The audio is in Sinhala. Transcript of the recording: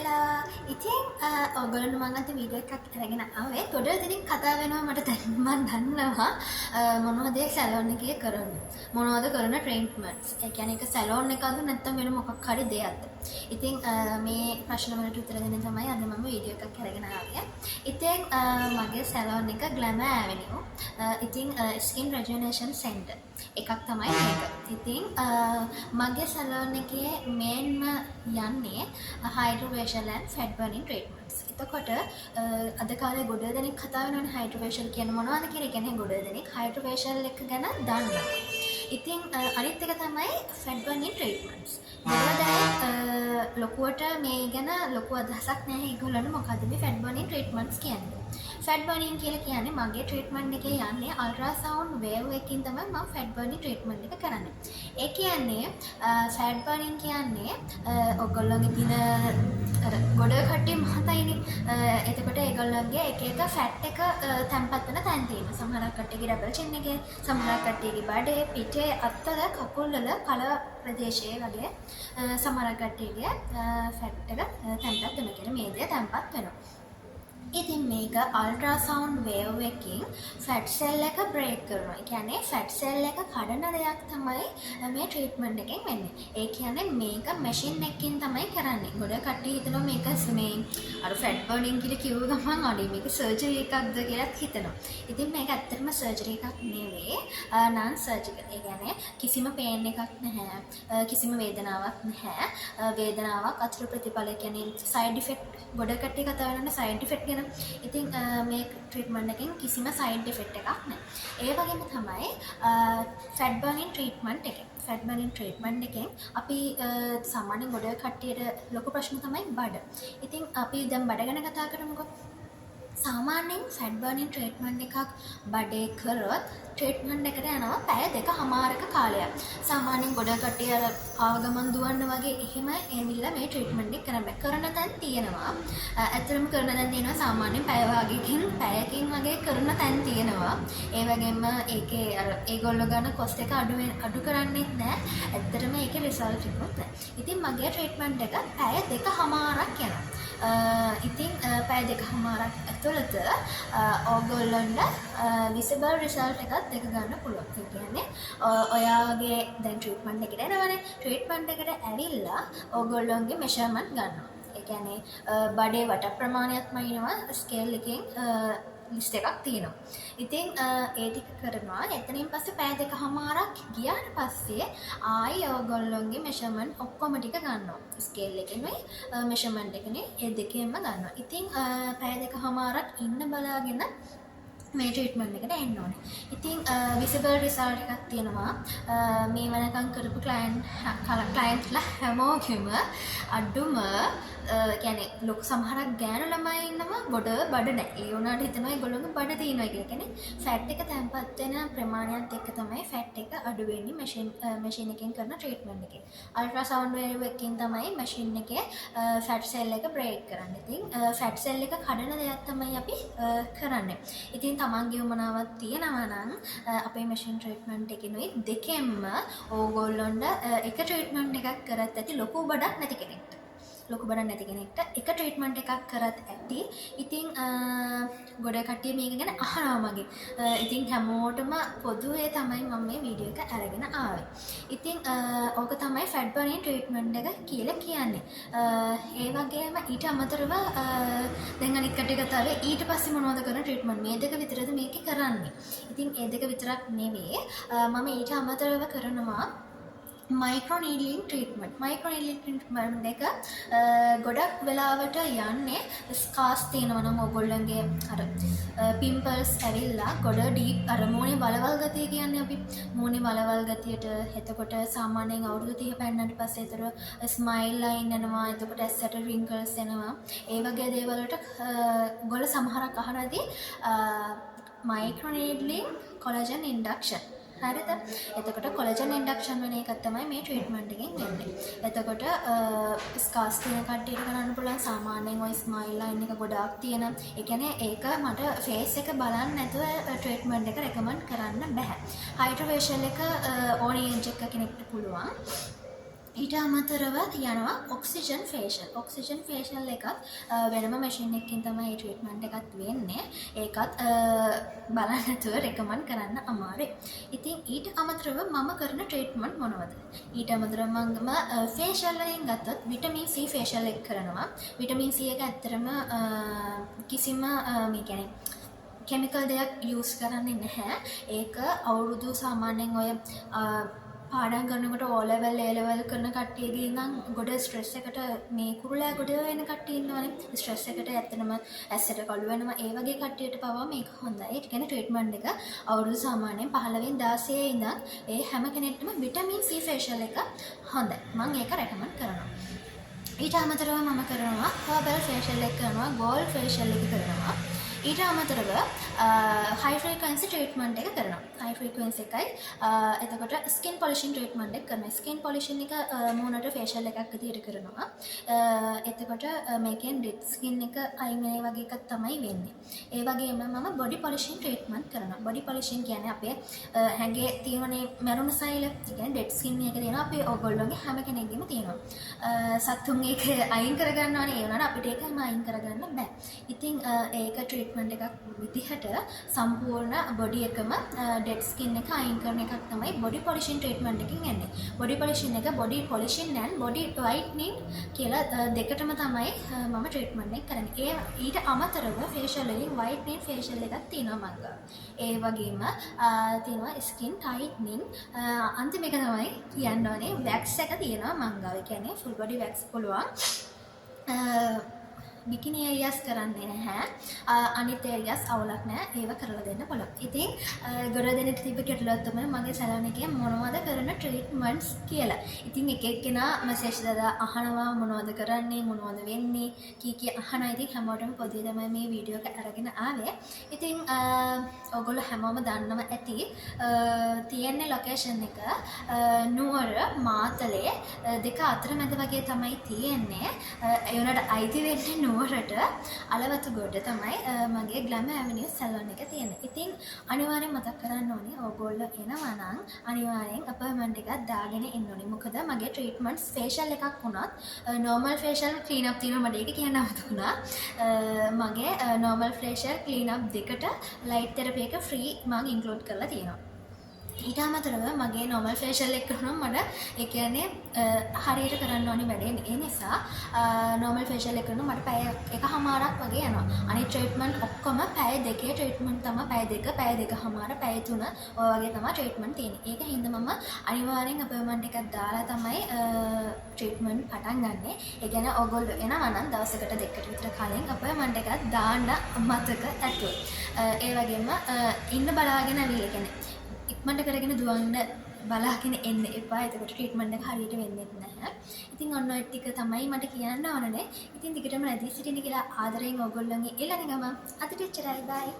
hello. ඉතින් ඔයගොල්ලෝ මම අද වීඩියෝ එකක් අරගෙන ආවේ. ගොඩක් දෙනෙක් කතා වෙනවා මට දැන් මම දන්නවා මොනවද ඒ සැලොන් එකේ කරන්නේ. මොනවද කරන ට්‍රීට්මන්ට්ස්. ඒ කියන්නේ ඒක සැලොන් එකක්ද නැත්නම් වෙන මොකක් හරි දෙයක්ද. ඉතින් මේ ප්‍රශ්න වලට උත්තර දෙන්න තමයි අද මම වීඩියෝ එකක් අරගෙන ආවේ. ඉතින් මගේ සැලොන් එක Glamour Avenue. ඉතින් skin rejuvenation center එකක් තමයි මේක. ඉතින් මගේ සැලොන් එකේ මේන්ම යන්නේ hydrofacial and fat burning treatments. එතකොට අද කාලේ ගොඩ දෙනෙක් කතා වෙනවනේ hydrofacial කියන්නේ මොනවද කියලා. ඒ කියන්නේ ගොඩ දෙනෙක් hydrofacial එක ගැන දන්නවා. ඉතින් අනිත් එක තමයි fat burning treatments. මොකද ලොකුවට මේ ගැන ලොකු අදහසක් නැහැ ඒගොල්ලන්ට. මොකද්ද මේ fat burning treatments කියන්නේ? fat burning කියලා කියන්නේ මගේ treatment එකේ යන්නේ ultrasound wave එකකින් තමයි මම fat burning treatment එක කරන්නේ. ඒ කියන්නේ fat burning කියන්නේ ඔයගොල්ලෝගේ දින ගොඩ කට්ටිය මහතයිනේ. එතකොට ඒගොල්ලන්ගේ එක එක fat එක තැම්පත් වෙන තැන් තියෙනවා. සමහරක් කට්ටියගේ double chin එකේ, සමහරක් කට්ටියගේ බඩේ, පිටේ, අත්වල, කකුල් වල කල ප්‍රදේශයේ වගේ සමහරක් කට්ටියගේ fat එක තැම්පත් වෙනවා. කියන්නේ මේ දේ තැම්පත් වෙනවා. ඉතින් මේක අල්ට්‍රාසවුන්ඩ් වේව් එකකින් ෆැට් සෙල් එක බ්‍රේක් කරනවා. ඒ කියන්නේ ෆැට් සෙල් එක කඩන දෙයක් තමයි මේ ට්‍රීට්මන්ට් එකෙන් වෙන්නේ. ඒ කියන්නේ මේක මැෂින් එකකින් තමයි කරන්නේ. ගොඩ කට්ටිය හිතනවා මේක මේ අර ෆැට් බර්නින් කියලා කිව්ව ගමන් අනේ මේක සර්ජරි එකක්ද කියලා හිතනවා. ඉතින් මේක ඇත්තටම සර්ජරි එකක් නෙවෙයි. non surgical. ඒ කියන්නේ කිසිම පේන් එකක් නැහැ. කිසිම වේදනාවක් නැහැ. වේදනාවක් අතුරු ප්‍රතිඵල කියන්නේ සයිඩ් ඉෆෙක්ට් ගොඩ කට්ටිය කතා කරන්නේ සයිඩ් ඉෆෙක්ට් ගැන. ඉතින් මේ ට්‍රීට්මන්ට් එකෙන් කිසිම සයිඩ් ඉෆෙක්ට් එකක් නැහැ. ඒ වගේම තමයි ෆැට් බර්නින් ට්‍රීට්මන්ට් එකෙන්. ෆැට් බර්නින් ට්‍රීට්මන්ට් එකෙන් අපි සාමාන්‍යයෙන් ගොඩ කට්ටියට ලොකු ප්‍රශ්න තමයි බඩ. ඉතින් අපි දැන් බඩ ගැන කතා කරමුකෝ. සාමාන්‍යයෙන් ෆැට් බර්නින් ට්‍රීට්මන්ට් එකක් බඩේ කරොත් ට්‍රීට්මන්ට් එකට යනවා පැය 2කමාරක කාලයක්. සාමාන්‍යයෙන් ගොඩ කට්ටිය ආවගමන් දුවන්න වගේ එහෙම එමිල්ලා මේ ට්‍රීට්මන්ට් එක කරන්න බෑ. කරන තැන් තියෙනවා. ඇත්තටම කරන තැන් තියෙනවා සාමාන්‍යයෙන් පැය වගේකින් පැයකින් වගේ කරන තැන් තියෙනවා. ඒ වගේම ඒකේ අර ඒගොල්ලෝ ගන්න කොස්ට් එක අඩු කරන්නේත් නෑ. ඇත්තටම ඒකේ රිසල්ට් එකක් නෑ. ඉතින් මගේ ට්‍රීට්මන්ට් එක පැය 2කමාරක් යනවා. ඉතින් පැය 2කමාරක් ඇතුළත ඕගොල්ලන්ට විසිබල් රිසල්ට් එකක් දෙක ගන්න පුළුවන්. ඒ කියන්නේ ඔයාගේ දැන් ට්‍රීට්මන්ට් එකට එනවනේ. ට්‍රීට්මන්ට් එකට ඇවිල්ලා ඕගොල්ලන්ගේ මෙෂර්මන්ට් ගන්නවා. ඒ කියන්නේ බඩේ වට ප්‍රමාණයක්ම ඉනවා ස්කේල් එකෙන් ලිස්ට් එකක් තියෙනවා. ඉතින් ඒ ටික කරනවා. එතනින් පස්සේ පැය 2කමාරක් ගියාට පස්සේ ආයි ඕගොල්ලන්ගේ මෙෂර්මන්ට් ඔක්කොම ටික ගන්නවා. ස්කේල් එකෙනුයි මෙෂර්මන්ට් එකනේ ඒ දෙකෙන්ම ගන්නවා. ඉතින් පැය 2කමාරක් ඉන්න බලාගෙන මේ ට්‍රීට්මන්ට් එකට එන්න ඕනේ. ඉතින් විසිබල් රිසල්ට් එකක් තියෙනවා. මේ වෙනකන් කරපු ක්ලයන්ට්ලා හැමෝගෙම අඩුම කියන්නේ ලොකු සමහරක් ගෑනු ළමයි ඉන්නවා ගොඩ බඩ නැහැ. ඒ වුණාට හිතනවා ඒගොල්ලෝගේ බඩ තියෙනවා කියලා. කියන්නේ ෆැට් එක තැම්පත් වෙන ප්‍රමාණයත් එක්ක තමයි ෆැට් එක අඩු වෙන්නේ මැෂින් එකෙන් කරන ට්‍රීට්මන්ට් එකේ. අල්ට්‍රාසවුන්ඩ් වේව් එකකින් තමයි මැෂින් එකේ ෆැට් සෙල් එක බ්‍රේක් කරන්නේ. ඉතින් ෆැට් සෙල් එක කඩන දෙයක් තමයි අපි කරන්නේ. ඉතින් තමන්ගේ උමනාවක් තියෙනවා නම් අපේ මැෂින් ට්‍රීට්මන්ට් එකේනොයි දෙකෙන්ම ඕගොල්ලොන්ට එක ට්‍රීට්මන්ට් එකක් කරත් ඇති ලොකු බඩක් නැති කෙනෙක්ට. ලොකු බඩක් නැති කෙනෙක්ට එක ට්‍රීට්මන්ට් එකක් කරත් ඇති. ඉතින් ගොඩ කට්ටිය මේක ගැන අහනවා මගේ. ඉතින් හැමෝටම පොදුවේ තමයි මම මේ වීඩියෝ එක අරගෙන ආවේ. ඉතින් ඕක තමයි ෆැට් බර්නින් ට්‍රීට්මන්ට් එක කියලා කියන්නේ. ඒ වගේම ඊට අමතරව දැන් අනිත් කට්ටිය කතාවේ ඊට පස්සේ මොනවද කරන ට්‍රීට්මන්ට් මේ දෙක විතරද මේකේ කරන්නේ. ඉතින් ඒ දෙක විතරක් නෙවෙයි මම ඊට අමතරව කරනවා මයික්‍රෝ නීඩලින් ට්‍රීට්මන්ට්. මයික්‍රෝ නීඩලින් ට්‍රීට්මන්ට් එක ගොඩක් වෙලාවට යන්නේ ස්කාස් තියෙනවා නම් ඕගොල්ලන්ගේ අර පිම්පල්ස් ඇවිල්ලා ගොඩ ඩීප් අර මූණේ වලවල් ගතිය කියන්නේ අපි මූණේ වලවල් ගතියට එතකොට සාමාන්‍යයෙන් අවුරුදු 30 පෙන්නට පස්සේ ඒතර ස්මයිල් ලයින් එනවා. එතකොට ඇස්සට රින්කල්ස් එනවා. ඒ වගේ දේවල් වලට ගොල්ල සමහරක් අහනදී මයික්‍රෝ නීඩලින් කොලජන් ඉන්ඩක්ෂන්. හරිද? එතකොට කොලජන් ඉන්ඩක්ෂන් වෙන එකක් තමයි මේ ට්‍රීට්මන්ට් එකෙන් වෙන්නේ. එතකොට ස්කාස් තියෙන කට්ටියට කරන්න පුළුවන්. සාමාන්‍යයෙන් ওই ස්මයිල් ලයින් එක ගොඩාක් තියෙන. ඒ කියන්නේ ඒක මට ෆේස් එක බලන්න නැතුව ට්‍රීට්මන්ට් එක රෙකමන්ඩ් කරන්න බෑ. හයිඩ්‍රෝෆේෂල් එක ඕනි ඒජ් එක කෙනෙක්ට පුළුවන්. ඊට අමතරව තියෙනවා ඔක්සිජන් ෆේෂල්. ඔක්සිජන් ෆේෂල් එකත් වෙනම මැෂින් එකකින් තමයි ට්‍රීට්මන්ට් එකක් වෙන්නේ. ඒකත් බලන්න නැතුව රෙකමන්ඩ් කරන්න අමාරුයි. ඉතින් ඊට අමතරව මම කරන ට්‍රීට්මන්ට් මොනවද? ඊට අමතරව මම ෆේෂල් වලින් ගත්තොත් විටමින් C ෆේෂල් එක කරනවා. විටමින් C එක ඇත්තටම කිසිම මේ කියන්නේ කෙමිකල් දෙයක් යූස් කරන්නේ නැහැ. ඒක අවුරුදු සාමාන්‍යයෙන් ඔය පාඩම් කරනකොට O level A level කරන කට්ටියගේ ඉඳන් ගොඩ ස්ට්‍රෙස් එකට මේ කුරුලෑ ගොඩ වෙන කට්ටිය ඉන්නවනේ. ස්ට්‍රෙස් එකට ඇත්තටම ඇස්සට කළු වෙනවා. ඒ වගේ කට්ටියට පවා මේක හොඳයි. ඒ කියන්නේ ට්‍රීට්මන්ට් එක අවුරුදු සාමාන්‍යයෙන් 15 16 ඉඳන් ඒ හැම කෙනෙක්ටම විටමින් C ෆේෂල් එක හොඳයි. මම ඒක රෙකමන්ඩ් කරනවා. ඊට අමතරව මම කරනවා හර්බල් ෆේෂල් එක කරනවා, ගෝල්ඩ් ෆේෂල් එක කරනවා. ඊට අමතරව හයි ෆ්‍රීකවන්සි ට්‍රීට්මන්ට් එක කරනවා. හයි ෆ්‍රීකවන්සි එකයි එතකොට ස්කින් පොලිෂින් ට්‍රීට්මන්ට් එක කරනවා. ස්කින් පොලිෂින් එක මූණට ෆේෂල් එකක් විදිහට කරනවා. එතකොට මේකෙන් ඩෙඩ් ස්කින් එක අයින් වෙන වගේ එකක් තමයි වෙන්නේ. ඒ වගේම මම බොඩි පොලිෂින් ට්‍රීට්මන්ට් කරනවා. බොඩි පොලිෂින් කියන්නේ අපේ හැඟේ තියෙනනේ මැරුණ සෛල. ඒ කියන්නේ ඩෙඩ් ස්කින් එක තියෙනවා අපේ ඕගොල්ලෝගේ හැම කෙනෙක්ගේම තියෙනවා. සතුන් ඒක අයින් කරගන්නවනේ. ඒ වුණාට අපිට ඒකම අයින් කරගන්න බෑ. ඉතින් ඒක ට්‍රීට්මන්ට් එකක් විදිහට සම්පූර්ණ බොඩි එකම ඩෙඩ් ස්කින් එක අයින් කරන එකක් තමයි බොඩි පොලිෂින් ට්‍රීට්මන්ට් එකකින් එන්නේ. බොඩි පොලිෂින් එක බොඩි පොලිෂින් and බොඩි වයිට්නින් කියලා දෙකටම තමයි මම ට්‍රීට්මන්ට් එක කරන්නේ. ඊට අමතරව ෆේෂල් වලින් වයිට්නින් ෆේෂල් එකක් තියෙනවා මම. ඒ වගේම තියෙනවා ස්කින් ටයිට්නින් අන්තිම එක තමයි කියන්න ඕනේ වැක්ස් එක තියෙනවා මම ගාව. ඒ කියන්නේ ෆුල් බොඩි වැක්ස් පුළුවන්. බිකිනි ඒරියාස් කරන්නේ නැහැ. අනිත් ඒරියාස් අවුලක් නැහැ. ඒව කරලා දෙන්න පුළුවන්. ඉතින් ගොඩ දෙනෙක් තිබ්බ ගැටලුවක් තමයි මගේ සැලෝන් එකේ මොනවද කරන ට්‍රීට්මන්ට්ස් කියලා. ඉතින් එක එක්කෙනා මෙසේජ් දාලා අහනවා මොනවද කරන්නේ මොනවද වෙන්නේ කී අහනවා. ඉතින් හැමෝටම පොදුවේ තමයි මේ වීඩියෝ එක අරගෙන ආවේ. ඉතින් ඔයගොල්ලෝ හැමෝම දන්නවා ඇති තියෙන්නේ ලොකේෂන් එක නුවර මාතලේ දෙක අතරමැද වගේ තමයි තියෙන්නේ. ඒ උනට අයිති වෙන්නේ නුවරට අලවතුගොඩ තමයි මගේ ග්ලැමර් ඇවිනියු සැලෝන් එක තියෙන්නේ. ඉතින් අනිවාර්යෙන් මතක් කරන්න ඕනේ ඕගොල්ලෝ එනවා නම් අනිවාර්යෙන් අපොයින්ට්මන්ට් එකක් දාගෙන එන්න ඕනේ. මොකද මගේ ට්‍රීට්මන්ට්ස් ෆේෂල් එකක් වුණත් නෝමල් ෆේෂල් ක්ලීන් අප් තියෙනවා. මට ඒක කියන්න අමතකුණා. මගේ නෝමල් ෆේෂල් ක්ලීන් අප් දෙකට ලයිට් තෙරපි එක ෆ්‍රී මම ඉන්ක්ලූඩ් කරලා තියෙනවා. ඊට අමතරව මගේ නෝමල් ෆේෂල් එක කරනවා මට ඒ කියන්නේ හරියට කරන්න ඕනි වැඩේ. ඒ නිසා නෝමල් ෆේෂල් එක කරනවා මට පැය එකමාරක් වගේ යනවා. අනිත් ට්‍රීට්මන්ට් ඔක්කොම පැය දෙකේ ට්‍රීට්මන්ට් තමයි. පැය දෙකමාර පැය 3 ඔය වගේ තමයි ට්‍රීට්මන්ට් තියෙන්නේ. ඒක හින්දා මම අනිවාර්යෙන් අපොයින්ට්මන්ට් එකක් දාලා තමයි ට්‍රීට්මන්ට් පටන් ගන්නෙ. ඒ කියන්නේ ඔයගොල්ලෝ එනවා නම් දවසකට දෙකකට විතර කලින් අපොයින්ට්මන්ට් එකක් දාන්න මතක ඇතුව. ඒ වගේම ඉන්න බලාගෙන ඇවිල්ලා කියන්නේ ඉක්මනට කරගෙන දුවන්න බලාගෙන එන්න එපා. එතකොට ට්‍රීට්මන්ට් එක හරියට වෙන්නේ නැහැ. ඉතින් ඔන්න ඔය ටික තමයි මට කියන්න ඕනනේ. ඉතින් දිගටම රැඳී සිටින්න කියලා ආදරයෙන් ඕගොල්ලෝගේ එළන ගම අදට එච්චරයි. බයි.